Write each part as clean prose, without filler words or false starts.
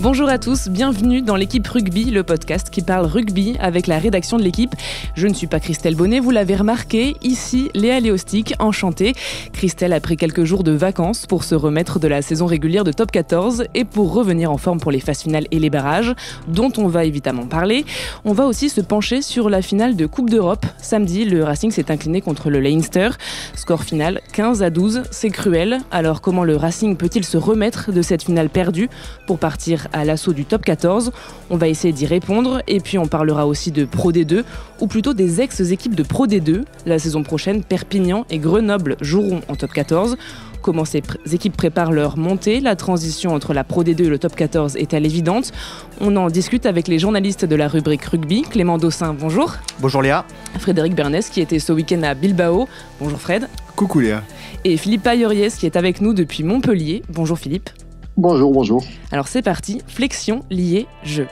Bonjour à tous, bienvenue dans l'équipe Rugby, le podcast qui parle rugby avec la rédaction de l'équipe. Je ne suis pas Christelle Bonnet, vous l'avez remarqué, ici Léa Léostic, enchantée. Christelle a pris quelques jours de vacances pour se remettre de la saison régulière de Top 14 et pour revenir en forme pour les phases finales et les barrages, dont on va évidemment parler. On va aussi se pencher sur la finale de Coupe d'Europe. Samedi, le Racing s'est incliné contre le Leinster. Score final 15-12, c'est cruel. Alors comment le Racing peut-il se remettre de cette finale perdue pour partir à l'assaut du Top 14? On va essayer d'y répondre et puis on parlera aussi de Pro D2 ou plutôt des ex-équipes de Pro D2. La saison prochaine, Perpignan et Grenoble joueront en Top 14. Comment ces équipes préparent leur montée? La transition entre la Pro D2 et le Top 14 est-elle évidente? On en discute avec les journalistes de la rubrique rugby. Clément Dossin, bonjour. Bonjour Léa. Frédéric Bernès qui était ce week-end à Bilbao. Bonjour Fred. Coucou Léa. Et Philippe Ayoriès qui est avec nous depuis Montpellier. Bonjour Philippe. Bonjour. Alors c'est parti, flexion, lié, jeu.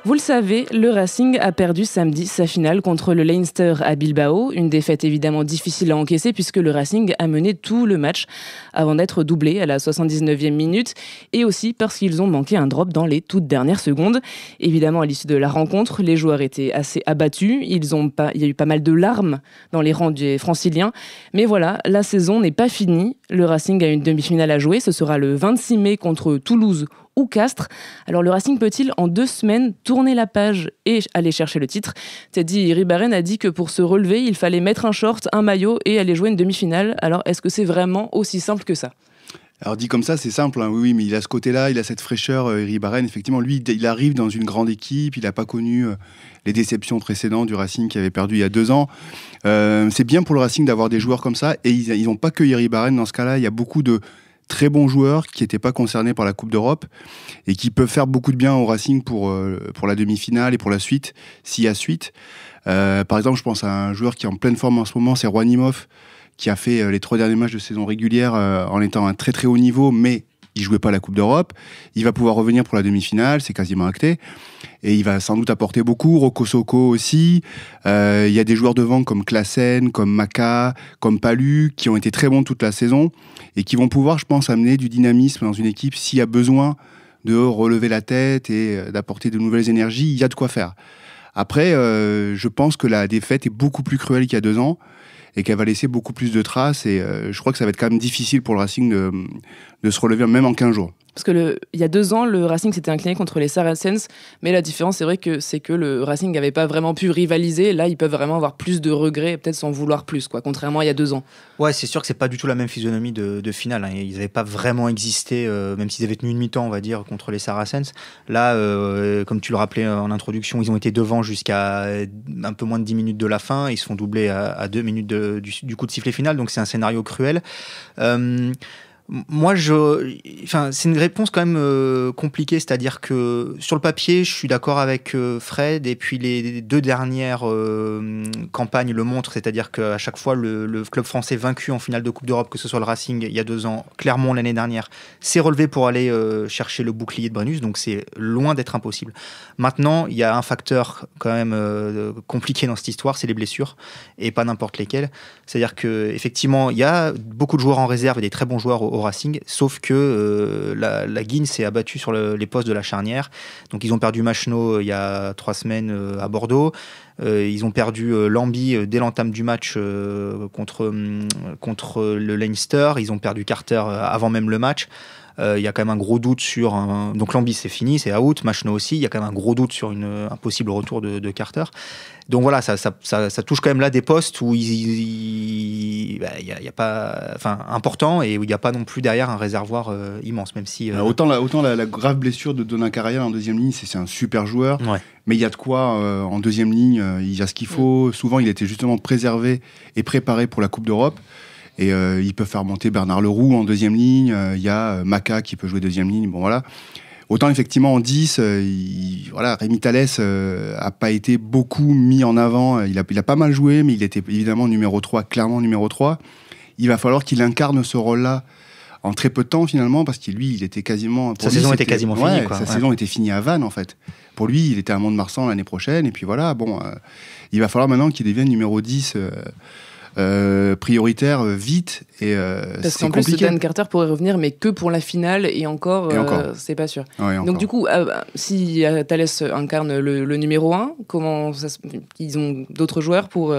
Vous le savez, le Racing a perdu samedi sa finale contre le Leinster à Bilbao. Une défaite évidemment difficile à encaisser puisque le Racing a mené tout le match avant d'être doublé à la 79e minute et aussi parce qu'ils ont manqué un drop dans les toutes dernières secondes. Évidemment, à l'issue de la rencontre, les joueurs étaient assez abattus. Il y a eu pas mal de larmes dans les rangs des Franciliens. Mais voilà, la saison n'est pas finie. Le Racing a une demi-finale à jouer. Ce sera le 26 mai contre Toulouse ou Castres. Alors le Racing peut-il en 2 semaines tourner la page et aller chercher le titre? Teddy Iribarren a dit que pour se relever, il fallait mettre un short, un maillot et aller jouer une demi-finale. Alors est-ce que c'est vraiment aussi simple que ça? Alors dit comme ça, c'est simple, hein, oui, mais il a ce côté-là, il a cette fraîcheur, Iribarren. Effectivement, lui, il arrive dans une grande équipe, il n'a pas connu les déceptions précédentes du Racing qui avait perdu il y a 2 ans. C'est bien pour le Racing d'avoir des joueurs comme ça, et ils n'ont pas que Iribarren dans ce cas-là. Il y a beaucoup de très bons joueurs qui n'étaient pas concernés par la Coupe d'Europe et qui peuvent faire beaucoup de bien au Racing pour la demi-finale et pour la suite, s'il y a suite. Par exemple, je pense à un joueur qui est en pleine forme en ce moment, c'est Roanimov, qui a fait les 3 derniers matchs de saison régulière en étant à un très très haut niveau, mais il jouait pas la Coupe d'Europe. Il va pouvoir revenir pour la demi-finale, c'est quasiment acté. Et il va sans doute apporter beaucoup. Rocco Socco aussi. Il y a des joueurs devant comme Claassen, comme Maka, comme Palu, qui ont été très bons toute la saison et qui vont pouvoir, je pense, amener du dynamisme dans une équipe s'il y a besoin de relever la tête et d'apporter de nouvelles énergies. Il y a de quoi faire. Après, je pense que la défaite est beaucoup plus cruelle qu'il y a 2 ans et qu'elle va laisser beaucoup plus de traces. Et je crois que ça va être quand même difficile pour le Racing de se relever, même en 15 jours. Parce que il y a 2 ans, le Racing s'était incliné contre les Saracens, mais la différence, c'est vrai que c'est que le Racing n'avait pas vraiment pu rivaliser. Là, ils peuvent vraiment avoir plus de regrets, peut-être s'en vouloir plus, quoi, contrairement à il y a 2 ans. Ouais, c'est sûr que c'est pas du tout la même physionomie de finale. Hein. Ils n'avaient pas vraiment existé, même s'ils avaient tenu une mi-temps, on va dire, contre les Saracens. Là, comme tu le rappelais en introduction, ils ont été devant jusqu'à un peu moins de 10 minutes de la fin. Ils se font doubler à 2 minutes du coup de sifflet final, donc c'est un scénario cruel. Moi, c'est une réponse quand même compliquée, c'est-à-dire que sur le papier, je suis d'accord avec Fred, et puis les 2 dernières campagnes le montrent, c'est-à-dire qu'à chaque fois, le club français vaincu en finale de Coupe d'Europe, que ce soit le Racing il y a 2 ans, Clermont l'année dernière, s'est relevé pour aller chercher le bouclier de Brennus, donc c'est loin d'être impossible. Maintenant, il y a un facteur quand même compliqué dans cette histoire, c'est les blessures, et pas n'importe lesquelles. C'est-à-dire qu'effectivement, il y a beaucoup de joueurs en réserve et des très bons joueurs au Racing, sauf que la Guine s'est abattue sur les postes de la charnière. Donc ils ont perdu Machenaud il y a 3 semaines à Bordeaux. Ils ont perdu Lambi dès l'entame du match contre le Leinster. Ils ont perdu Carter avant même le match. Il y a quand même un gros doute sur... Donc Lambi, c'est fini, c'est out. Machenaud aussi. Il y a quand même un gros doute sur un possible retour de Carter. Donc voilà, ça touche quand même là des postes où il y a pas... Enfin, important, et où il n'y a pas non plus derrière un réservoir immense, même si... Autant la grave blessure de Donin Carrière en 2e ligne, c'est un super joueur. Ouais. Mais il y a de quoi en 2e ligne, il y a ce qu'il faut. Souvent, il était justement préservé et préparé pour la Coupe d'Europe. Et il peut faire monter Bernard Leroux en 2e ligne. Il y a Maka qui peut jouer 2e ligne. Bon, voilà. Autant, effectivement, en 10, Rémi Thalès n'a pas été beaucoup mis en avant. Il a pas mal joué, mais il était évidemment numéro 3, clairement numéro 3. Il va falloir qu'il incarne ce rôle-là en très peu de temps, finalement, parce que lui, il était quasiment... Sa saison était quasiment finie, quoi. Sa saison était finie à Vannes, en fait. Pour lui, il était à Mont-de-Marsan l'année prochaine. Et puis voilà, il va falloir maintenant qu'il devienne numéro 10 prioritaire vite. Et parce c'est qu'en plus, compliqué. Dan Carter pourrait revenir, mais que pour la finale, et encore. C'est pas sûr. Ouais, donc du coup, si Thales incarne le numéro 1, ils ont d'autres joueurs pour...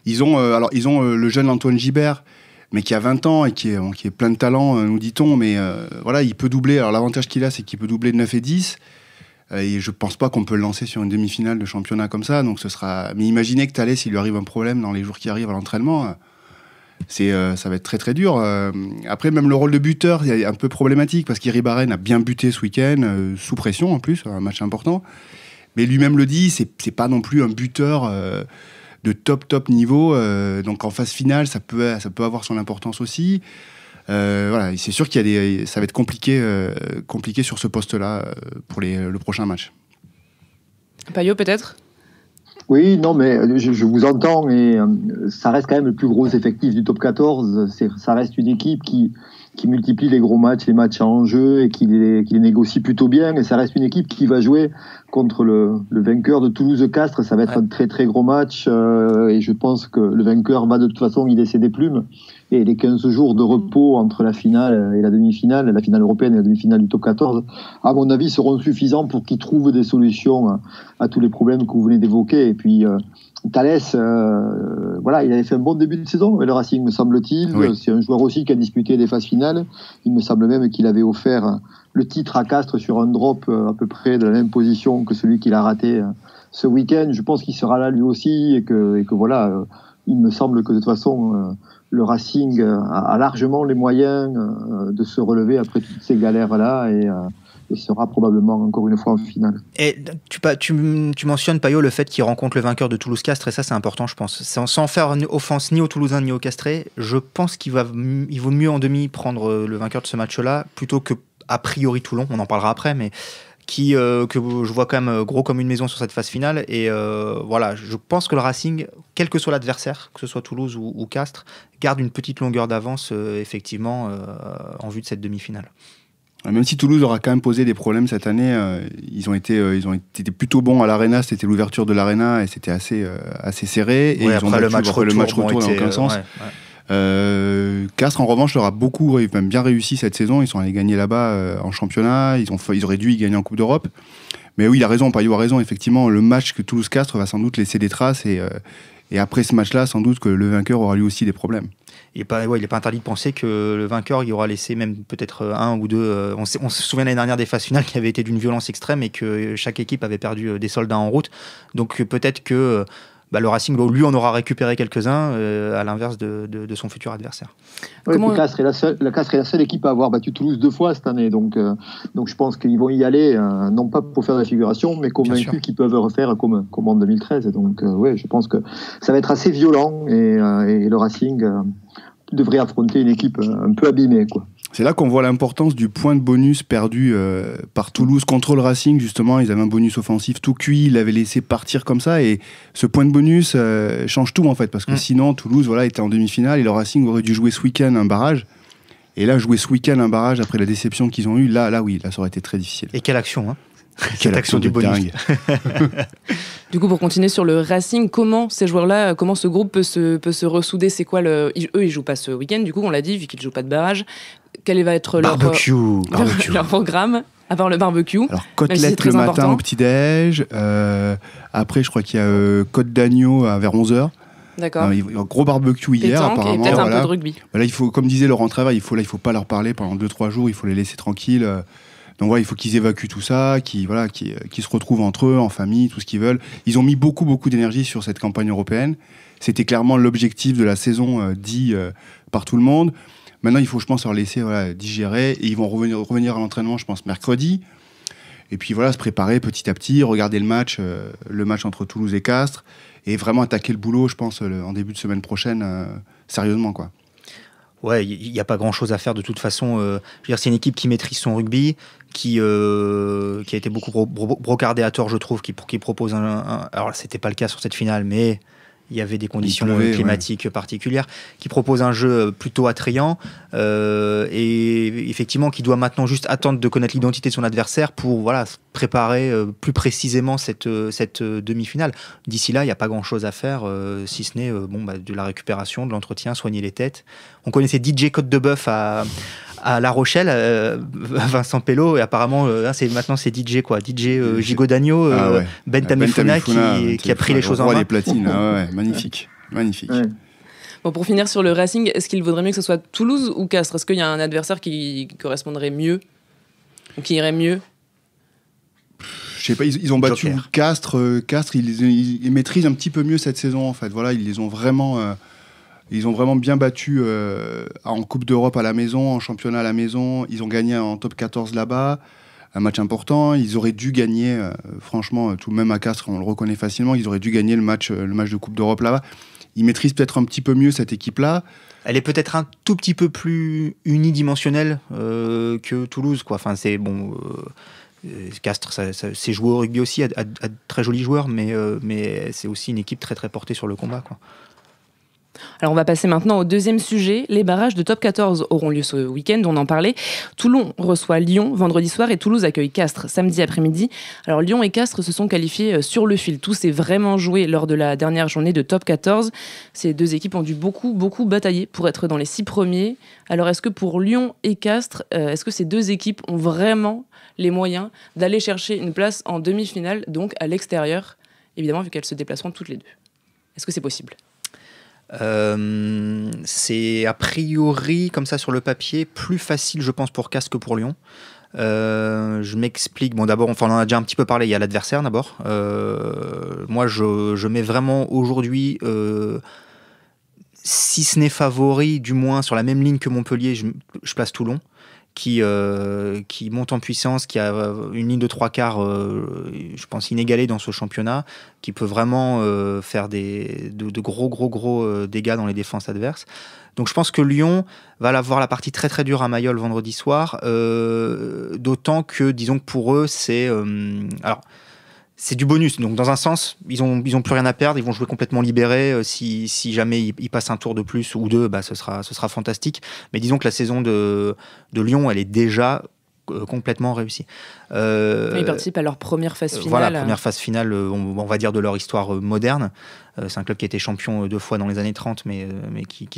Ils ont le jeune Antoine Gibert, mais qui a 20 ans et qui est plein de talent, nous dit-on. Mais voilà, il peut doubler. Alors l'avantage qu'il a, c'est qu'il peut doubler de 9 et 10. Et je pense pas qu'on peut le lancer sur une demi-finale de championnat comme ça. Donc ce sera. Mais imaginez que Thalès, il lui arrive un problème dans les jours qui arrivent à l'entraînement. Ça va être très très dur. Après, même le rôle de buteur, il est un peu problématique parce qu'Iribarren a bien buté ce week-end, sous pression en plus, un match important. Mais lui-même le dit, c'est pas non plus un buteur de top niveau. Donc en phase finale, ça peut avoir son importance aussi. Voilà, c'est sûr ça va être compliqué sur ce poste-là pour le prochain match. Payot peut-être ? Oui, non, mais je vous entends, et ça reste quand même le plus gros effectif du top 14. Ça reste une équipe qui multiplie les gros matchs, les matchs en jeu, et qui les négocie plutôt bien. Et ça reste une équipe qui va jouer contre le vainqueur de Toulouse-Castres. Ça va être un très très gros match, et je pense que le vainqueur va de toute façon y laisser des plumes. Et les 15 jours de repos entre la finale et la demi-finale, la finale européenne et la demi-finale du top 14, à mon avis, seront suffisants pour qu'ils trouvent des solutions à tous les problèmes que vous venez d'évoquer. Et puis, Thalès, voilà, il avait fait un bon début de saison avec le Racing, me semble-t-il. Oui. C'est un joueur aussi qui a disputé des phases finales. Il me semble même qu'il avait offert le titre à Castres sur un drop à peu près de la même position que celui qu'il a raté ce week-end. Je pense qu'il sera là lui aussi et que voilà, il me semble que de toute façon, le Racing a largement les moyens de se relever après toutes ces galères-là et sera probablement encore une fois en finale. Et tu mentionnes, Payot, le fait qu'il rencontre le vainqueur de Toulouse-Castres, et ça c'est important, je pense. Sans faire offense ni aux Toulousains ni aux Castrés, je pense qu'il vaut mieux en demi prendre le vainqueur de ce match-là, plutôt que a priori Toulon, on en parlera après, mais que je vois quand même gros comme une maison sur cette phase finale. Et voilà, je pense que le Racing, quel que soit l'adversaire, que ce soit Toulouse ou Castres, garde une petite longueur d'avance, effectivement, en vue de cette demi-finale. Même si Toulouse aura quand même posé des problèmes cette année, ils ont été plutôt bons à l'Arena. C'était l'ouverture de l'Arena et c'était assez serré. Et ouais, ils après ont battu, le match retour dans aucun sens. Castres, en revanche, leur a beaucoup même bien réussi cette saison. Ils sont allés gagner là-bas en championnat. Ils auraient dû y gagner en Coupe d'Europe. Mais oui, il a raison, Payot a raison. Effectivement, le match que Toulouse-Castres va sans doute laisser des traces. Et après ce match-là, sans doute que le vainqueur aura lui aussi des problèmes. Il n'est pas interdit de penser que le vainqueur il aura laissé même peut-être un ou deux. On se souvient l'année dernière des phases finales qui avaient été d'une violence extrême et que chaque équipe avait perdu des soldats en route. Donc peut-être que le Racing, lui, en aura récupéré quelques-uns à l'inverse de son futur adversaire. Oui, Castres est la seule équipe à avoir battu Toulouse 2 fois cette année. Donc je pense qu'ils vont y aller, non pas pour faire de la figuration, mais convaincus qu'ils peuvent refaire comme en 2013. Donc ouais, je pense que ça va être assez violent et le Racing devrait affronter une équipe un peu abîmée, quoi. C'est là qu'on voit l'importance du point de bonus perdu par Toulouse contre le Racing. Justement, ils avaient un bonus offensif tout cuit, ils l'avaient laissé partir comme ça. Et ce point de bonus change tout, en fait. Parce que sinon, Toulouse était en demi-finale et le Racing aurait dû jouer ce week-end un barrage. Et là, jouer ce week-end un barrage après la déception qu'ils ont eue, là, ça aurait été très difficile. Et quelle action, hein. Quelle action du bonus. Dingue. Du coup, pour continuer sur le Racing, comment ces joueurs-là, comment ce groupe peut se ressouder? C'est quoi eux, ils jouent pas ce week-end, du coup, on l'a dit, vu qu'ils jouent pas de barrage. Quel va être leur programme, à part le barbecue? Alors, côtelette le matin au petit-déj. Après, je crois qu'il y a côte d'agneau vers 11h. D'accord. Il y a un gros barbecue hier, apparemment. Et peut-être un peu de rugby. Là, il faut, comme disait Laurent Travail, il faut pas leur parler pendant 2-3 jours, il faut les laisser tranquilles. Donc voilà, il faut qu'ils évacuent tout ça, qu'ils se retrouvent entre eux, en famille, tout ce qu'ils veulent. Ils ont mis beaucoup d'énergie sur cette campagne européenne. C'était clairement l'objectif de la saison dit par tout le monde. Maintenant, il faut, je pense, leur laisser digérer. Et ils vont revenir à l'entraînement, je pense, mercredi. Et puis voilà, se préparer petit à petit, regarder le match entre Toulouse et Castres. Et vraiment attaquer le boulot, je pense, en début de semaine prochaine, sérieusement, quoi. Ouais, il n'y a pas grand-chose à faire de toute façon. Je veux dire, c'est une équipe qui maîtrise son rugby, qui a été beaucoup brocardée à tort, je trouve, qui propose alors, c'était pas le cas sur cette finale, mais il y avait des conditions climatiques particulières, qui propose un jeu plutôt attrayant et effectivement qui doit maintenant juste attendre de connaître l'identité de son adversaire pour préparer plus précisément cette demi-finale. D'ici là, il n'y a pas grand-chose à faire, si ce n'est de la récupération, de l'entretien, soigner les têtes. On connaissait DJ Côte de Bœuf à La Rochelle, Vincent Pello, et apparemment maintenant c'est DJ Gigot d'Agneau, Ben Tameifuna qui a pris les choses en main. Les platines, magnifique. Ouais. Bon, pour finir sur le Racing, est-ce qu'il vaudrait mieux que ce soit Toulouse ou Castres? Est-ce qu'il y a un adversaire qui correspondrait mieux ou qui irait mieux? Je sais pas, ils ont battu Castres. Ils maîtrisent un petit peu mieux cette saison en fait. Voilà, ils les ont vraiment. Ils ont vraiment bien battu en Coupe d'Europe à la maison, en championnat à la maison. Ils ont gagné en top 14 là-bas, un match important. Ils auraient dû gagner, franchement, tout même à Castres, on le reconnaît facilement, ils auraient dû gagner le match de Coupe d'Europe là-bas. Ils maîtrisent peut-être un petit peu mieux cette équipe-là. Elle est peut-être un tout petit peu plus unidimensionnelle que Toulouse, quoi. Enfin, c'est bon. Castres, c'est joué au rugby aussi, a de très jolis joueurs, mais c'est aussi une équipe très très portée sur le combat, quoi. Alors on va passer maintenant au deuxième sujet. Les barrages de top 14 auront lieu ce week-end, on en parlait. Toulon reçoit Lyon vendredi soir et Toulouse accueille Castres samedi après-midi. Alors Lyon et Castres se sont qualifiés sur le fil. Tout s'est vraiment joué lors de la dernière journée de top 14. Ces deux équipes ont dû beaucoup batailler pour être dans les 6 premiers. Alors est-ce que pour Lyon et Castres, est-ce que ces deux équipes ont vraiment les moyens d'aller chercher une place en demi-finale, donc à l'extérieur, évidemment vu qu'elles se déplaceront toutes les deux? Est-ce que c'est possible? C'est a priori, comme ça sur le papier, plus facile je pense pour Castres que pour Lyon. Je m'explique. Bon, d'abord, on en a déjà un petit peu parlé, il y a l'adversaire d'abord. Moi je mets vraiment aujourd'hui, si ce n'est favori, du moins sur la même ligne que Montpellier, je place Toulon, qui monte en puissance, qui a une ligne de 3/4, je pense, inégalée dans ce championnat, qui peut vraiment faire de gros dégâts dans les défenses adverses. Donc je pense que Lyon va avoir la partie très très dure à Mayol vendredi soir, d'autant que, disons que pour eux, c'est du bonus. Donc dans un sens, ils ont plus rien à perdre, ils vont jouer complètement libérés. Si jamais ils passent un tour de plus ou deux, ce sera fantastique. Mais disons que la saison de Lyon, elle est déjà complètement réussie. Ils participent à leur première phase finale. Voilà, première phase finale, on va dire, de leur histoire moderne. C'est un club qui a été champion 2 fois dans les années 30, mais qui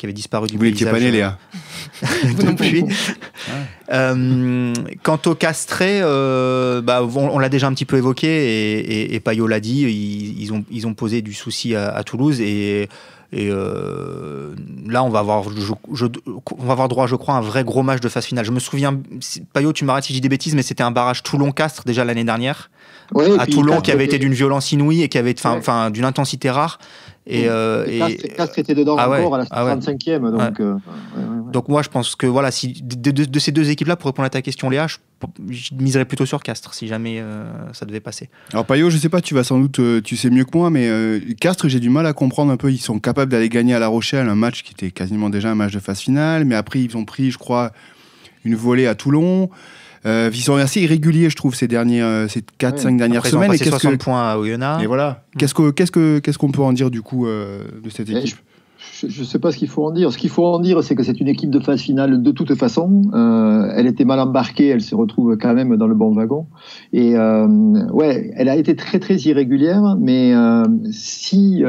avait disparu du paysage. Vous n'étiez pas né, Léa. Depuis. Quant au Castré, on l'a déjà un petit peu évoqué, et Payot l'a dit, ils ont posé du souci à Toulouse, et là on va avoir droit, je crois, à un vrai gros match de phase finale. Je me souviens, Payot, tu m'arrêtes si je dis des bêtises, mais c'était un barrage Toulon-Castres déjà l'année dernière, à Toulon, qui avait été d'une violence inouïe et qui avait d'une intensité rare. Castres était dedans encore à la 35e. Donc, donc moi je pense que si de ces deux équipes-là, pour répondre à ta question, Léa, je miserais plutôt sur Castres si jamais ça devait passer. Alors Payot, je sais pas, tu vas sans doute, tu sais mieux que moi, mais Castres, j'ai du mal à comprendre un peu. Ils sont capables d'aller gagner à La Rochelle, un match qui était quasiment déjà un match de phase finale, mais après ils ont pris, je crois, une volée à Toulon. Ils sont assez irréguliers, je trouve, ces 4-5 dernières semaines. Ils ont passé 60 points à Oyonnax. Et voilà. Qu'est-ce qu'on peut en dire du coup de cette équipe? Je ne sais pas ce qu'il faut en dire. Ce qu'il faut en dire, c'est que c'est une équipe de phase finale de toute façon. Elle était mal embarquée, elle se retrouve quand même dans le bon wagon. Et elle a été très très irrégulière, mais si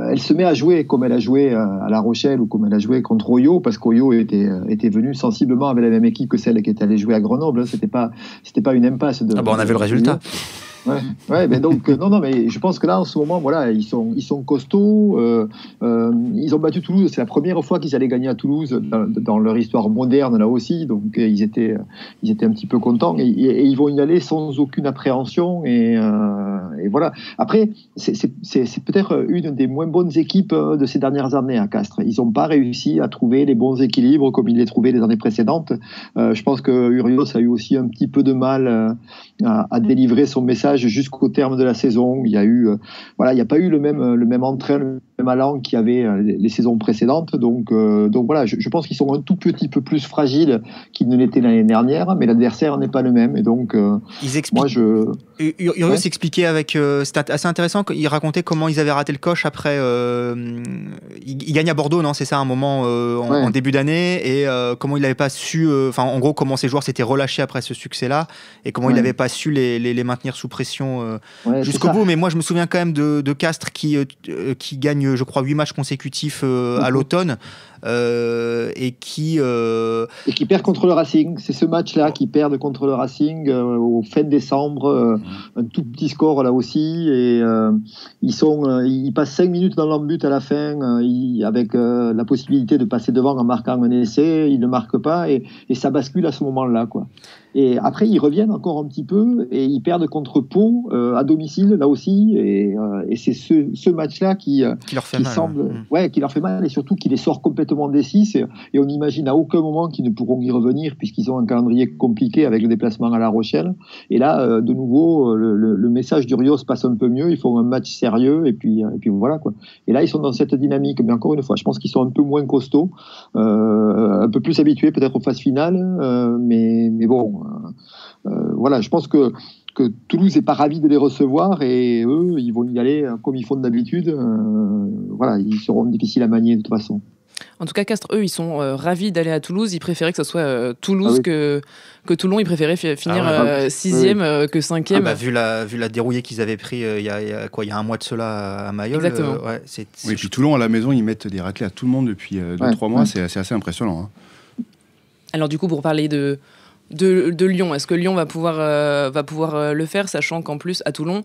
elle se met à jouer comme elle a joué à La Rochelle ou comme elle a joué contre Oyo, parce qu'Oyo était venu sensiblement avec la même équipe que celle qui est allée jouer à Grenoble. C'était pas une impasse. On avait le résultat. Ouais, mais donc mais je pense que là en ce moment, ils sont costauds. Ils ont battu Toulouse. C'est la première fois qu'ils allaient gagner à Toulouse dans leur histoire moderne là aussi. Donc ils étaient un petit peu contents et ils vont y aller sans aucune appréhension et voilà. Après, c'est peut-être une des moins bonnes équipes de ces dernières années à Castres. Ils n'ont pas réussi à trouver les bons équilibres comme ils les trouvaient les années précédentes. Je pense que Urios a eu aussi un petit peu de mal à délivrer son message message jusqu'au terme de la saison. Il y a eu, il n'y a pas eu le même entrain, le même allant qu'il y avait les saisons précédentes. Donc voilà, je pense qu'ils sont un tout petit peu plus fragiles qu'ils ne l'étaient l'année dernière, mais l'adversaire n'est pas le même. Et donc, Urios s'expliquait avec, c'était assez intéressant. Il racontait comment ils avaient raté le coche après. Il gagne à Bordeaux, non? C'est ça, un moment en début d'année, et comment il n'avait pas su, en gros, comment ses joueurs s'étaient relâchés après ce succès-là, et comment il n'avait pas su les maintenir sous pression jusqu'au bout. Mais moi, je me souviens quand même de Castres qui gagne, je crois, 8 matchs consécutifs à l'automne. Et qui perd contre le Racing. C'est ce match-là qui perd contre le Racing au fin décembre, un tout petit score là aussi, et ils passent 5 minutes dans l'embut à la fin, avec la possibilité de passer devant en marquant un essai. Ils ne marquent pas, et ça bascule à ce moment-là, quoi. Et après, ils reviennent encore un petit peu et ils perdent contre Pau à domicile, là aussi. Et c'est ce match-là qui leur fait mal. Qui leur fait mal, et surtout qui les sort complètement des 6. Et on imagine à aucun moment qu'ils ne pourront y revenir, puisqu'ils ont un calendrier compliqué avec le déplacement à La Rochelle. Et là, de nouveau, le message d'Urios passe un peu mieux. Ils font un match sérieux, et puis voilà, quoi. Et là, ils sont dans cette dynamique. Mais encore une fois, je pense qu'ils sont un peu moins costauds, un peu plus habitués peut-être aux phases finales. Mais bon. Voilà, je pense que Toulouse n'est pas ravi de les recevoir, et eux, ils vont y aller comme ils font d'habitude. Voilà, ils seront difficiles à manier de toute façon. En tout cas, Castres, eux, ils sont ravis d'aller à Toulouse. Ils préféraient que ce soit Toulouse que Toulon. Ils préféraient finir 6e que 5e. Vu la dérouillée qu'ils avaient pris il y a un mois de cela à Mayol. Exactement. Oui, puis Toulon, à la maison, ils mettent des raclés à tout le monde depuis 2-3 mois. C'est assez impressionnant. Alors du coup, pour parler de Lyon, est-ce que Lyon va pouvoir le faire, sachant qu'en plus à Toulon,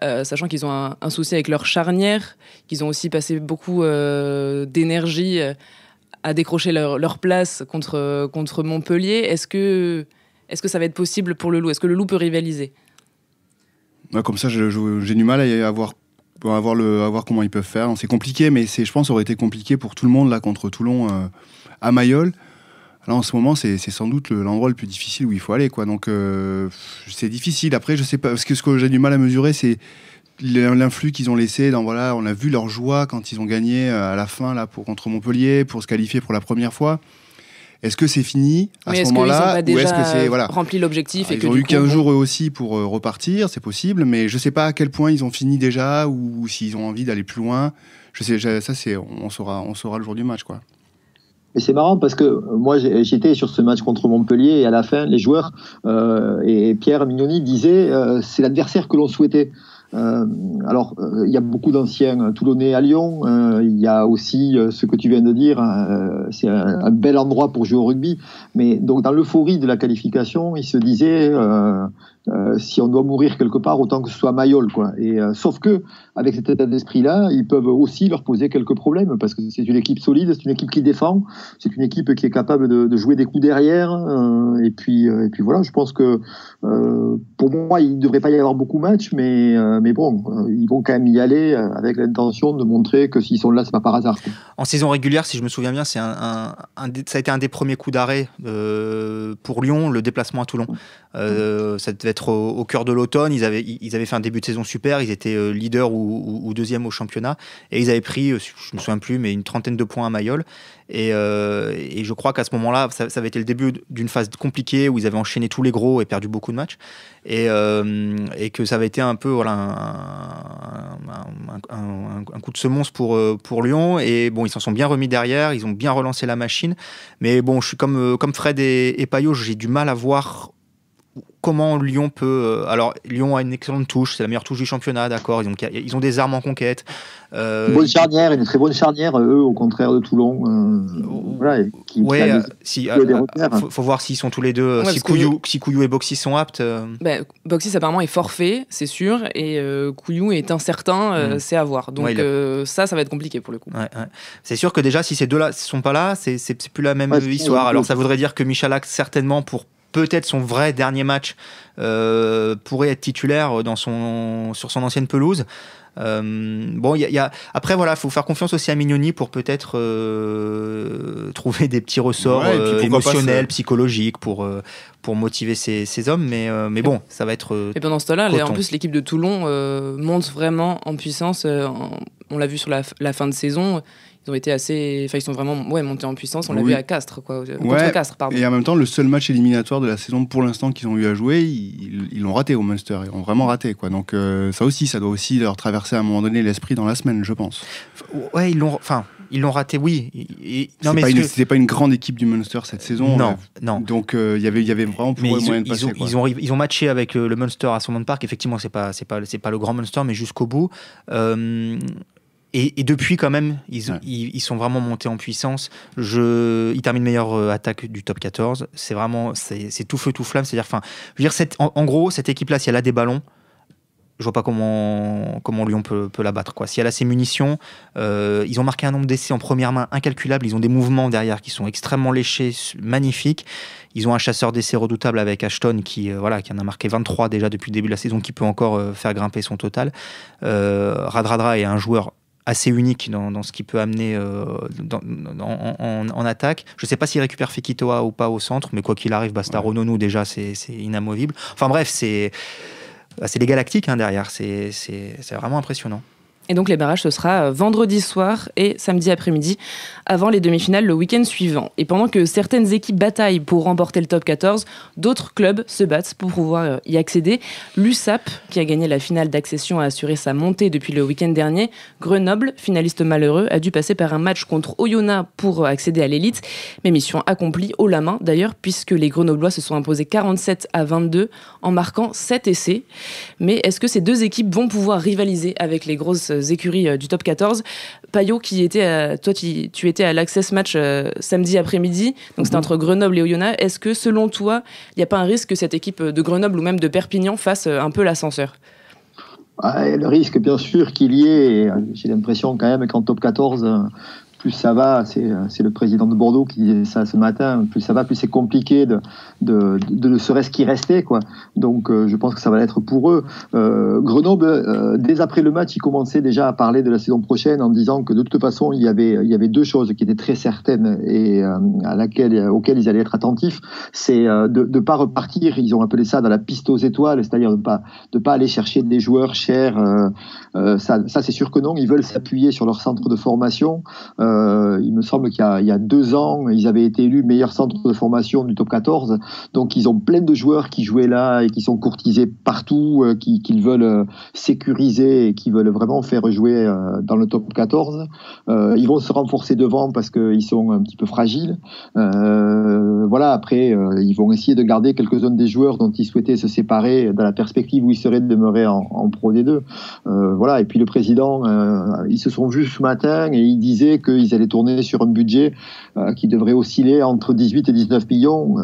sachant qu'ils ont un souci avec leur charnière, qu'ils ont aussi passé beaucoup d'énergie à décrocher leur place contre Montpellier, est-ce que ça va être possible pour le Loup? Est-ce que le Loup peut rivaliser? Comme ça, j'ai du mal à voir comment ils peuvent faire. C'est compliqué, mais je pense que ça aurait été compliqué pour tout le monde là contre Toulon à Mayol. Là, en ce moment, c'est sans doute l'endroit le plus difficile où il faut aller, quoi. Donc, c'est difficile. Après, je sais pas, parce que ce que j'ai du mal à mesurer, c'est l'influx qu'ils ont laissé. On a vu leur joie quand ils ont gagné à la fin là contre Montpellier pour se qualifier pour la première fois. Est-ce que c'est fini à ce moment-là, ou est-ce que c'est rempli l'objectif? Ils ont eu 15 jours eux aussi pour repartir, c'est possible, mais je sais pas à quel point ils ont fini déjà ou s'ils ont envie d'aller plus loin. On saura le jour du match, quoi. Et c'est marrant parce que moi j'étais sur ce match contre Montpellier, et à la fin les joueurs et Pierre Mignoni disaient c'est l'adversaire que l'on souhaitait. Alors il y a beaucoup d'anciens Toulonnais à Lyon, il y a aussi ce que tu viens de dire, c'est un bel endroit pour jouer au rugby, mais donc dans l'euphorie de la qualification, ils se disaient si on doit mourir quelque part, autant que ce soit Mayol, quoi. Et sauf que avec cet état d'esprit-là, ils peuvent aussi leur poser quelques problèmes, parce que c'est une équipe solide, c'est une équipe qui défend, c'est une équipe qui est capable de jouer des coups derrière, et puis voilà. Je pense que pour moi, il ne devrait pas y avoir beaucoup de matchs, mais bon, ils vont quand même y aller avec l'intention de montrer que s'ils sont là, c'est pas par hasard, quoi. En saison régulière, si je me souviens bien, ça a été un des premiers coups d'arrêt pour Lyon, le déplacement à Toulon. Ça devait être au cœur de l'automne. Ils avaient fait un début de saison super. Ils étaient leaders ou deuxième au championnat, et ils avaient pris, je me souviens plus, mais une trentaine de points à Mayol. Et je crois qu'à ce moment-là, ça avait été le début d'une phase compliquée où ils avaient enchaîné tous les gros et perdu beaucoup de matchs, et que ça avait été un peu un coup de semonce pour Lyon. Et bon, ils s'en sont bien remis derrière, ils ont bien relancé la machine. Mais bon, je suis comme Fred et Payot, j'ai du mal à voir comment Lyon peut... Alors, Lyon a une excellente touche, c'est la meilleure touche du championnat, d'accord, ils ont des armes en conquête. Une bonne charnière, une très bonne charnière, eux, au contraire de Toulon. Voilà, faut voir s'ils sont tous les deux, si Couillou et Boxy sont aptes. Boxy, apparemment, est forfait, c'est sûr, et Couillou est incertain, c'est à voir. Donc, ça va être compliqué pour le coup. Ouais. C'est sûr que déjà, si ces deux-là ne sont pas là, c'est plus la même histoire. Alors, ça voudrait dire que Michalak, certainement, pour peut-être son vrai dernier match, pourrait être titulaire sur son ancienne pelouse. Bon, après, voilà, il faut faire confiance aussi à Mignoni pour peut-être trouver des petits ressorts émotionnels, psychologiques pour motiver ces hommes. Mais bon, ça va être. Et pendant ce temps-là, en plus, l'équipe de Toulon monte vraiment en puissance. On l'a vu sur la fin de saison. Ils ont été ils sont vraiment montés en puissance. On l'a vu à Castres, contre Castres, pardon. Et en même temps, le seul match éliminatoire de la saison pour l'instant qu'ils ont eu à jouer, ils l'ont raté au Munster. Ils l'ont vraiment raté, quoi. Donc ça doit aussi leur traverser à un moment donné l'esprit dans la semaine, je pense. Ouais, ils l'ont raté, oui. C'était pas une grande équipe du Munster cette saison. Non. Donc il y avait vraiment moyen de passer. Ils ont matché avec le Munster à Thomond Park. Effectivement, c'est pas le grand Munster, mais jusqu'au bout. Et depuis, quand même, ils sont vraiment montés en puissance. Ils terminent meilleure attaque du top 14. C'est vraiment, c'est tout feu, tout flamme. C'est-à-dire, je veux dire, en gros, cette équipe-là, si elle a des ballons, je vois pas comment Lyon peut la battre, quoi. Si elle a ses munitions, ils ont marqué un nombre d'essais en première main incalculable. Ils ont des mouvements derrière qui sont extrêmement léchés, magnifiques. Ils ont un chasseur d'essais redoutable avec Ashton qui en a marqué 23 déjà depuis le début de la saison, qui peut encore faire grimper son total. Radradra est un joueur assez unique dans ce qu'il peut amener en attaque. Je ne sais pas s'il récupère Fekitoa ou pas au centre, mais quoi qu'il arrive, Bastaro Nonou, déjà, c'est inamovible. Enfin bref, c'est les Galactiques derrière. C'est vraiment impressionnant. Et donc les barrages, ce sera vendredi soir et samedi après-midi, avant les demi-finales le week-end suivant. Et pendant que certaines équipes bataillent pour remporter le top 14, d'autres clubs se battent pour pouvoir y accéder. L'USAP, qui a gagné la finale d'accession, a assuré sa montée depuis le week-end dernier. Grenoble, finaliste malheureux, a dû passer par un match contre Oyonnax pour accéder à l'élite. Mais mission accomplie haut la main d'ailleurs, puisque les Grenoblois se sont imposés 47-22 en marquant 7 essais. Mais est-ce que ces deux équipes vont pouvoir rivaliser avec les grosses écuries du top 14? Payot, tu étais à l'Access Match samedi après-midi, donc c'était entre Grenoble et Oyonnax. Est-ce que selon toi, il n'y a pas un risque que cette équipe de Grenoble ou même de Perpignan fasse un peu l'ascenseur? Le risque, bien sûr qu'il y ait. J'ai l'impression quand même qu'en top 14, plus ça va, c'est le président de Bordeaux qui disait ça ce matin, plus ça va, plus c'est compliqué de ne serait-ce qu'y rester, quoi. Donc je pense que ça va l'être pour eux. Grenoble, dès après le match, ils commençaient déjà à parler de la saison prochaine en disant que de toute façon, il y avait deux choses qui étaient très certaines et auxquelles ils allaient être attentifs. C'est de pas repartir, ils ont appelé ça dans la piste aux étoiles, c'est-à-dire de pas aller chercher des joueurs chers. Ça c'est sûr que non, ils veulent s'appuyer sur leur centre de formation. Il me semble qu'il y a 2 ans, ils avaient été élus meilleur centre de formation du top 14. Donc, ils ont plein de joueurs qui jouaient là et qui sont courtisés partout, qu'ils veulent sécuriser et qui veulent vraiment faire jouer dans le top 14. Ils vont se renforcer devant parce qu'ils sont un petit peu fragiles. Après, ils vont essayer de garder quelques-uns des joueurs dont ils souhaitaient se séparer dans la perspective où ils seraient demeurés en Pro D2. Et puis le président, ils se sont vus ce matin et il disait qu'ils allaient tourner sur un budget qui devrait osciller entre 18 et 19 millions.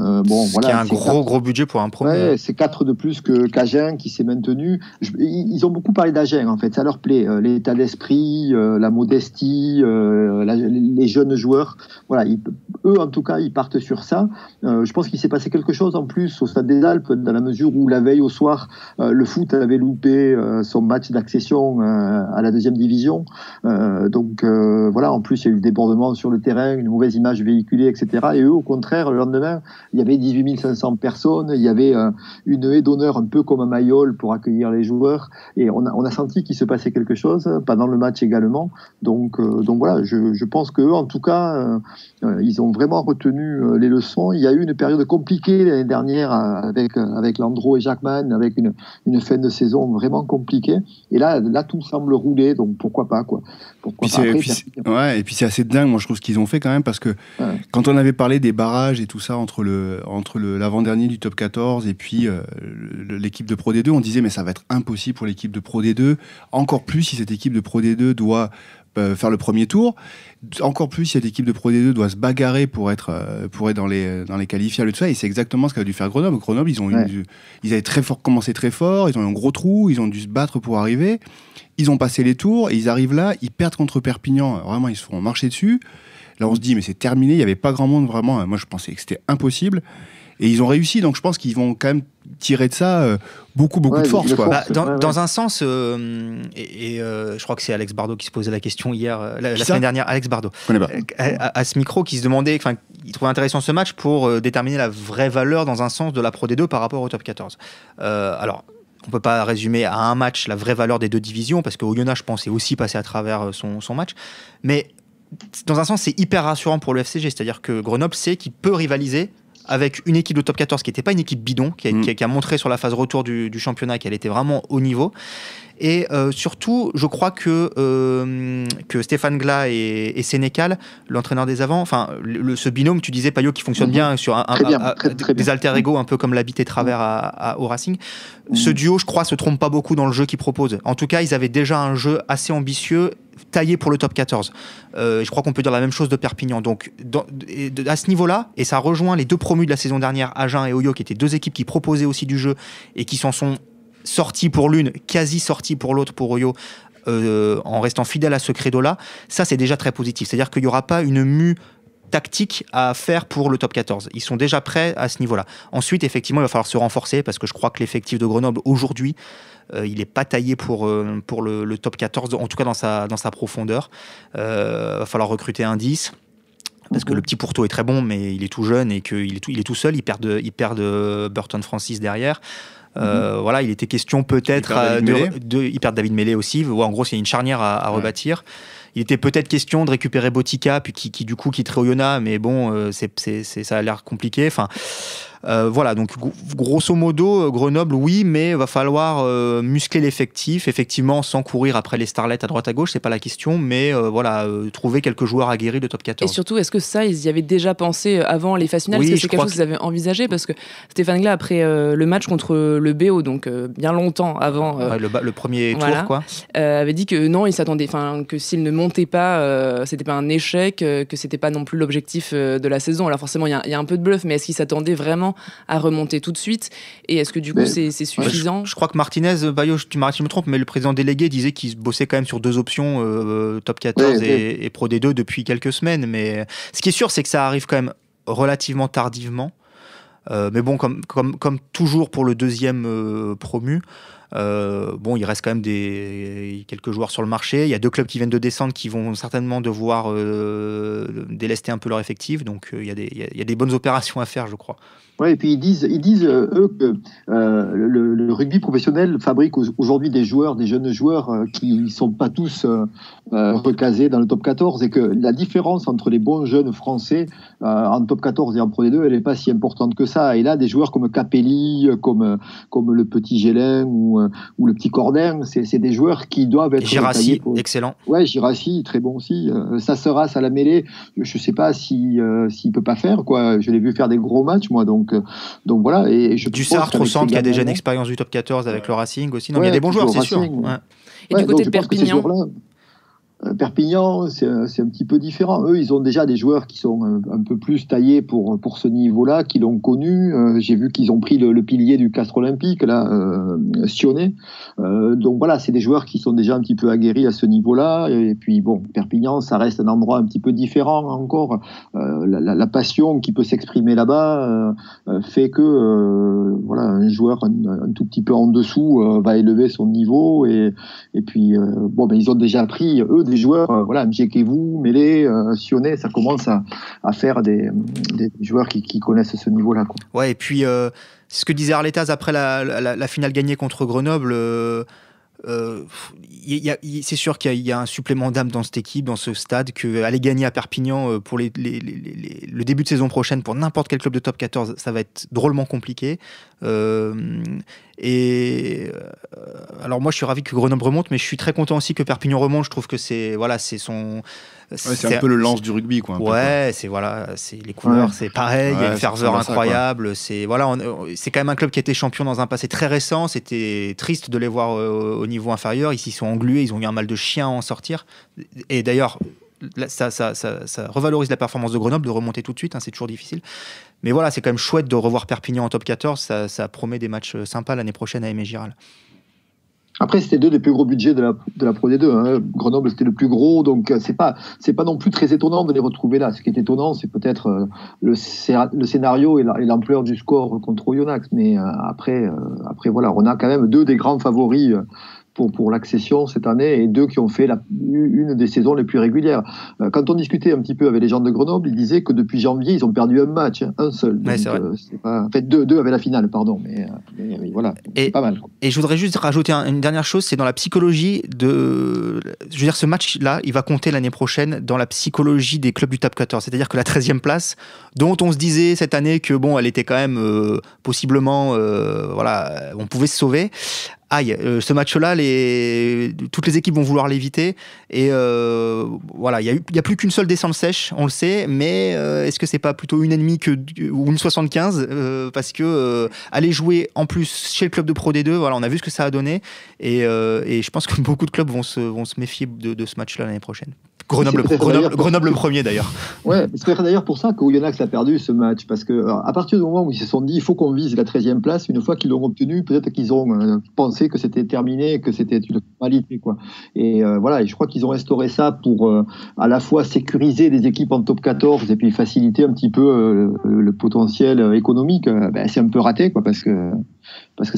Qui est un gros budget pour un premier. Ouais, c'est 4 de plus qu'Agen qui s'est maintenu. Ils ont beaucoup parlé d'Agen, en fait. Ça leur plaît. L'état d'esprit, la modestie, les jeunes joueurs. Voilà, eux, en tout cas, ils partent sur ça. Je pense qu'il s'est passé quelque chose en plus au Stade des Alpes, dans la mesure où la veille au soir, le foot avait loupé son match d'accession à la 2e division. En plus, il y a eu le débordement sur le terrain, une mauvaise image véhiculée, etc. Et eux, au contraire, le lendemain, il y avait 18 500 personnes, il y avait une haie d'honneur un peu comme à Mayol pour accueillir les joueurs. Et on a senti qu'il se passait quelque chose pendant le match également. Donc voilà, je pense qu'eux, en tout cas, ils ont vraiment retenu les leçons. Il y a eu une période compliquée l'année dernière avec Landreau et Jacquemin, avec une fin de saison vraiment compliquée. Et là, tout semble rouler, donc pourquoi pas, quoi. Et puis c'est assez dingue, moi je trouve, ce qu'ils ont fait quand même, parce que quand on avait parlé des barrages et tout ça entre l'avant-dernier du top 14 et puis l'équipe de Pro D2, on disait mais ça va être impossible pour l'équipe de Pro D2, encore plus si cette équipe de Pro D2 doit faire le premier tour, encore plus si cette équipe de Pro D2 doit se bagarrer pour être dans les qualifiables et tout ça, et c'est exactement ce qu'a dû faire Grenoble. Grenoble, ils avaient commencé très fort, ils ont eu un gros trou, ils ont dû se battre pour arriver, ils ont passé les tours, et ils arrivent là, ils perdent contre Perpignan, vraiment ils se font marcher dessus. Là, on se dit, mais c'est terminé, il n'y avait pas grand monde vraiment. Moi, je pensais que c'était impossible. Et ils ont réussi, donc je pense qu'ils vont quand même tirer de ça beaucoup de force. Quoi. Dans un sens, je crois que c'est Alex Bardot qui se posait la question hier, la semaine dernière, Alex Bardot, à ce micro, qui se demandait, il trouvait intéressant ce match pour déterminer la vraie valeur dans un sens de la Pro D2 par rapport au top 14. Alors, on ne peut pas résumer à un match la vraie valeur des deux divisions, parce que Oyonnax, je pense, est aussi passé à travers son match, mais dans un sens, c'est hyper rassurant pour le FCG, c'est-à-dire que Grenoble sait qu'il peut rivaliser avec une équipe de top 14 qui n'était pas une équipe bidon, qui a montré sur la phase retour du championnat qu'elle était vraiment au niveau. Et surtout, je crois que Stéphane Glas et Sénécal, l'entraîneur des avants, ce binôme, tu disais, Payot, qui fonctionne bien sur des alter ego, un peu comme l'habit et travers au Racing. Ce duo, je crois, se trompe pas beaucoup dans le jeu qu'ils proposent. En tout cas, ils avaient déjà un jeu assez ambitieux, taillé pour le top 14. Je crois qu'on peut dire la même chose de Perpignan. Donc, à ce niveau-là, et ça rejoint les deux promus de la saison dernière, Agen et Oyo, qui étaient deux équipes qui proposaient aussi du jeu et qui s'en sont sorties pour l'une, quasi sorties pour l'autre, pour Oyo, en restant fidèles à ce credo-là. Ça, c'est déjà très positif. C'est-à-dire qu'il n'y aura pas une mue tactique à faire pour le top 14. Ils sont déjà prêts à ce niveau-là. Ensuite, effectivement, il va falloir se renforcer parce que je crois que l'effectif de Grenoble, aujourd'hui, il n'est pas taillé pour le top 14, en tout cas dans sa profondeur. Il va falloir recruter un 10. Parce que le petit Pourteau est très bon, mais il est tout jeune et qu'il est tout seul. Il perd Burton Francis derrière. Voilà, il était question peut-être il perd David Mellet aussi. En gros, c'est une charnière à rebâtir. Il était peut-être question de récupérer Botica, puis qui du coup quitterait Oyonnax, mais bon, ça a l'air compliqué. Voilà, donc grosso modo, Grenoble, oui, mais il va falloir muscler l'effectif, effectivement, sans courir après les starlets à droite à gauche, c'est pas la question, mais trouver quelques joueurs aguerris de top 14. Et surtout, est-ce que ça, ils y avaient déjà pensé avant les phases finales? Est-ce que c'est quelque chose qu'ils avaient envisagé? Parce que Stéphane Glas, après le match contre le BO, donc bien longtemps avant... le premier tour, quoi. Avait dit que non, il s'attendait, que s'il ne montait pas, c'était pas un échec, que c'était pas non plus l'objectif de la saison. Alors forcément, il y a un peu de bluff, mais est-ce qu'il s'attendait vraiment à remonter tout de suite? Et est-ce que du coup c'est suffisant? Je crois que Martinez, Bayo, tu m'arrêtes si je me trompe, mais le président délégué disait qu'il bossait quand même sur deux options, top 14 et Pro D2 depuis quelques semaines. Mais ce qui est sûr, c'est que ça arrive quand même relativement tardivement. Mais bon, comme toujours pour le deuxième promu, il reste quand même quelques joueurs sur le marché. Il y a deux clubs qui viennent de descendre qui vont certainement devoir délester un peu leur effectif. Donc il y a des bonnes opérations à faire, je crois. Ouais, et puis ils disent eux que le rugby professionnel fabrique aujourd'hui des jeunes joueurs qui ne sont pas tous recasés dans le top 14, et que la différence entre les bons jeunes français en top 14 et en Pro D2, elle n'est pas si importante que ça. Et là, des joueurs comme Capelli, comme le petit Gélin ou le petit Cordin, c'est des joueurs qui doivent être... Girassi, excellent. Ouais, Girassi, très bon aussi. Sasseras à la mêlée, je ne sais pas s'il ne peut pas faire, quoi. Je l'ai vu faire des gros matchs, moi, donc voilà. Et Dussart au centre, qui a déjà une expérience du top 14 avec le Racing aussi. Non, il y a des bons joueurs, c'est sûr. Et du côté de Perpignan, Perpignan, c'est un petit peu différent. Eux, ils ont déjà des joueurs qui sont un peu plus taillés pour ce niveau-là, qui l'ont connu. J'ai vu qu'ils ont pris le pilier du Castres Olympique, là, Sionnet. Donc voilà, c'est des joueurs qui sont déjà un petit peu aguerris à ce niveau-là. Et puis bon, Perpignan, ça reste un endroit un petit peu différent encore. La passion qui peut s'exprimer là-bas fait que voilà, un joueur un tout petit peu en dessous va élever son niveau. Et puis ils ont déjà pris, eux, des joueurs, Mjekevou, Mélé, Sionnet, ça commence à faire des joueurs qui connaissent ce niveau-là, quoi. Ouais, et puis c'est ce que disait Arletaz après la finale gagnée contre Grenoble. C'est sûr qu'il y a un supplément d'âme dans cette équipe, dans ce stade, qu'aller gagner à Perpignan pour le début de saison prochaine pour n'importe quel club de top 14, ça va être drôlement compliqué. Alors moi je suis ravi que Grenoble remonte, mais je suis très content aussi que Perpignan remonte. Je trouve que c'est un peu le lance du rugby, quoi. C'est les couleurs, c'est pareil, il y a une ferveur incroyable. C'est quand même un club qui a été champion dans un passé très récent. C'était triste de les voir au niveau inférieur. Ils s'y sont englués, ils ont eu un mal de chien à en sortir. Et d'ailleurs, ça revalorise la performance de Grenoble de remonter tout de suite, c'est toujours difficile. Mais voilà, c'est quand même chouette de revoir Perpignan en top 14. Ça promet des matchs sympas l'année prochaine à Aimé Giral. Après, c'était 2 des plus gros budgets de la Pro D2. Hein. Grenoble, c'était le plus gros, donc c'est pas non plus très étonnant de les retrouver là. Ce qui est étonnant, c'est peut-être le scénario et l'ampleur du score contre Oyonnax. Mais après, voilà, on a quand même 2 des grands favoris pour l'accession cette année et 2 qui ont fait une des saisons les plus régulières. Quand on discutait un petit peu avec les gens de Grenoble, ils disaient que depuis janvier, ils ont perdu un match, un seul. Donc, c'est vrai. En fait, 2 avec la finale, pardon. Mais voilà, c'est pas mal. Et je voudrais juste rajouter une dernière chose, c'est dans la psychologie je veux dire, ce match-là, il va compter l'année prochaine dans la psychologie des clubs du Top 14. C'est-à-dire que la 13e place, dont on se disait cette année que bon, elle était quand même possiblement, voilà, on pouvait se sauver. Ce match-là, toutes les équipes vont vouloir l'éviter. Et voilà, il n'y a plus qu'une seule descente sèche, on le sait. Mais est-ce que c'est pas plutôt une ennemie ou une 75 parce que aller jouer en plus chez le club de Pro D2, voilà, on a vu ce que ça a donné. Et je pense que beaucoup de clubs vont se méfier de ce match-là l'année prochaine. Grenoble le premier d'ailleurs. Ouais, c'est d'ailleurs pour ça qu'Oyonnax a perdu ce match, parce que à partir du moment où ils se sont dit il faut qu'on vise la 13e place, une fois qu'ils l'ont obtenu, peut-être qu'ils ont pensé que c'était terminé, que c'était une formalité, quoi. Et voilà, et je crois qu'ils ont instauré ça pour à la fois sécuriser les équipes en top 14 et puis faciliter un petit peu le potentiel économique. C'est un peu raté, quoi, parce que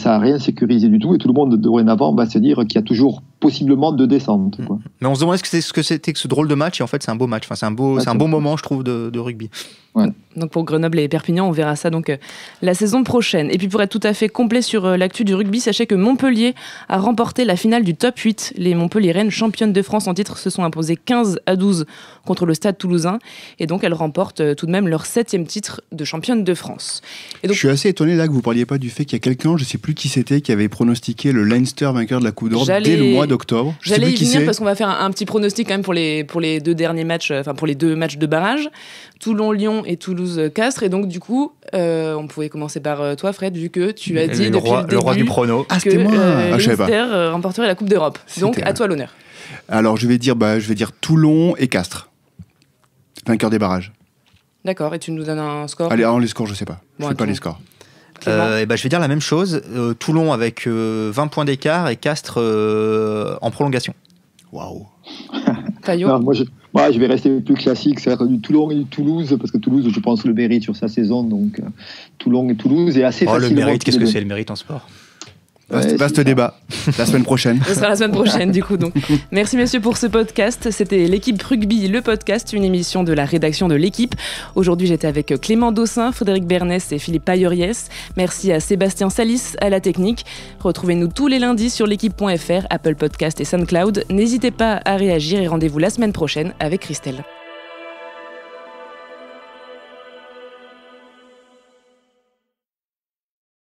ça n'a rien sécurisé du tout et tout le monde dorénavant va se dire qu'il y a toujours possiblement 2 descentes, quoi. Mais on se demandait ce que c'était que ce drôle de match, et en fait c'est un beau match, enfin, c'est un bon moment, je trouve, de rugby. Ouais. Donc pour Grenoble et Perpignan, on verra ça donc la saison prochaine. Et puis pour être tout à fait complet sur l'actu du rugby, sachez que Montpellier a remporté la finale du top 8. Les Montpelliéraines, championnes de France en titre, se sont imposées 15-12 contre le Stade Toulousain. Et donc elles remportent tout de même leur 7e titre de championne de France. Et donc, je suis assez étonné là que vous ne parliez pas du fait qu'il y a quelqu'un, je ne sais plus qui c'était, qui avait pronostiqué le Leinster vainqueur de la Coupe d'Europe dès le mois d'octobre. J'allais y venir parce qu'on va faire un petit pronostic quand même pour les 2 derniers matchs, enfin pour les 2 matchs de barrage, Toulon-Lyon et Toulouse-Castres. Et donc du coup, on pouvait commencer par toi, Fred, vu que tu as dit depuis le roi du prono que Leinster remporterait la Coupe d'Europe. Donc à toi l'honneur. Alors je vais dire Toulon et Castres, vainqueur des barrages. D'accord, et tu nous donnes un score? Allez, les scores, je sais pas. Je sais pas les scores. Je vais dire la même chose. Toulon avec 20 points d'écart et Castres en prolongation. Waouh. Fayot. Moi, je vais rester plus classique, c'est-à-dire du Toulon et du Toulouse, parce que Toulouse, je pense, le mérite sur sa saison. Donc Toulon et Toulouse est assez facile. Le mérite, qu'est-ce que c'est le mérite en sport? Vaste débat, la semaine prochaine. Ce sera la semaine prochaine, du coup. Donc. Merci, messieurs, pour ce podcast. C'était l'équipe Rugby, le podcast, une émission de la rédaction de l'équipe. Aujourd'hui, j'étais avec Clément Dossin, Frédéric Bernès et Philippe Payoriès. Merci à Sébastien Salis, à la technique. Retrouvez-nous tous les lundis sur l'équipe.fr, Apple Podcast et SoundCloud. N'hésitez pas à réagir et rendez-vous la semaine prochaine avec Christelle.